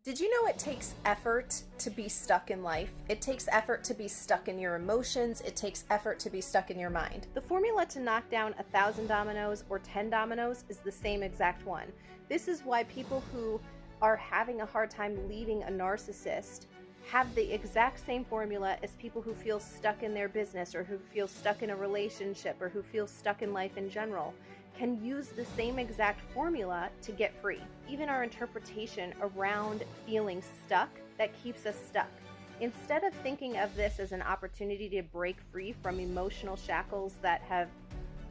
Did you know it takes effort to be stuck in life? It takes effort to be stuck in your emotions. It takes effort to be stuck in your mind. The formula to knock down 1,000 dominoes or 10 dominoes is the same exact one. This is why people who are having a hard time leaving a narcissist have the exact same formula as people who feel stuck in their business or who feel stuck in a relationship or who feel stuck in life in general can use the same exact formula to get free. Even our interpretation around feeling stuck, that keeps us stuck. Instead of thinking of this as an opportunity to break free from emotional shackles that have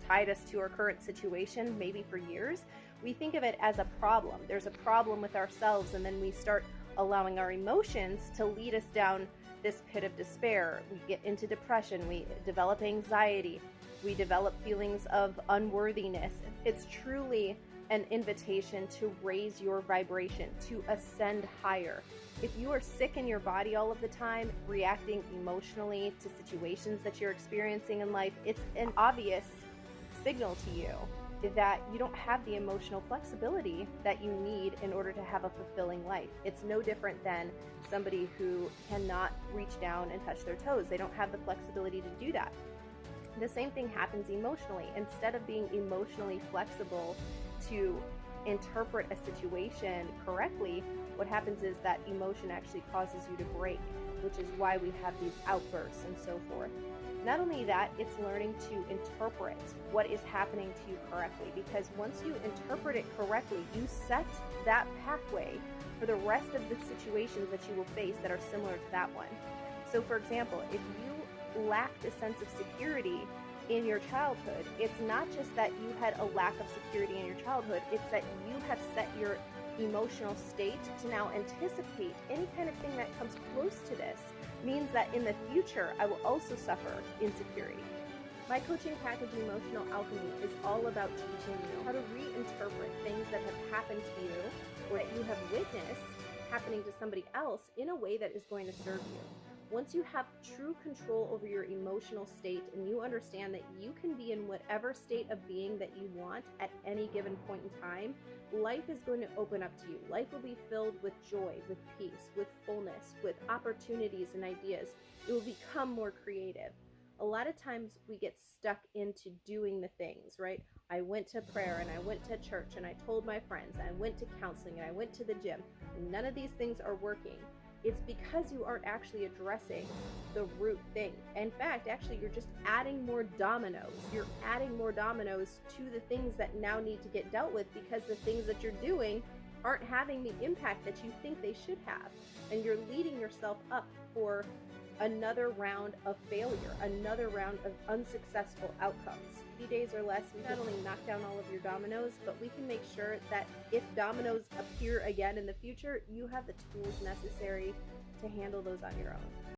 tied us to our current situation, maybe for years, we think of it as a problem. There's a problem with ourselves, and then we start allowing our emotions to lead us down this pit of despair. We get into depression, we develop anxiety, we develop feelings of unworthiness. It's truly an invitation to raise your vibration, to ascend higher. If you are sick in your body all of the time, reacting emotionally to situations that you're experiencing in life, it's an obvious signal to you that you don't have the emotional flexibility that you need in order to have a fulfilling life. It's no different than somebody who cannot reach down and touch their toes. They don't have the flexibility to do that. The same thing happens emotionally. Instead of being emotionally flexible to interpret a situation correctly, what happens is that emotion actually causes you to break, which is why we have these outbursts and so forth. Not only that, it's learning to interpret what is happening to you correctly, because once you interpret it correctly, you set that pathway for the rest of the situations that you will face that are similar to that one. So for example, if you lacked a sense of security in your childhood, it's not just that you had a lack of security in your childhood, it's that you have set your emotional state to now anticipate any kind of thing that comes close to this. Means that in the future, I will also suffer insecurity. My coaching package, Emotional Alchemy, is all about teaching you how to reinterpret things that have happened to you or that you have witnessed happening to somebody else in a way that is going to serve you. Once you have true control over your emotional state and you understand that you can be in whatever state of being that you want at any given point in time, life is going to open up to you. Life will be filled with joy, with peace, with fullness, with opportunities and ideas. It will become more creative. A lot of times we get stuck into doing the things, right? I went to prayer and I went to church and I told my friends, and I went to counseling and I went to the gym. And none of these things are working. It's because you aren't actually addressing the root thing. In fact, actually, you're just adding more dominoes. You're adding more dominoes to the things that now need to get dealt with because the things that you're doing aren't having the impact that you think they should have. And you're leading yourself up for another round of failure, another round of unsuccessful outcomes. 50 days or less, we not only knock down all of your dominoes, but we can make sure that if dominoes appear again in the future, you have the tools necessary to handle those on your own.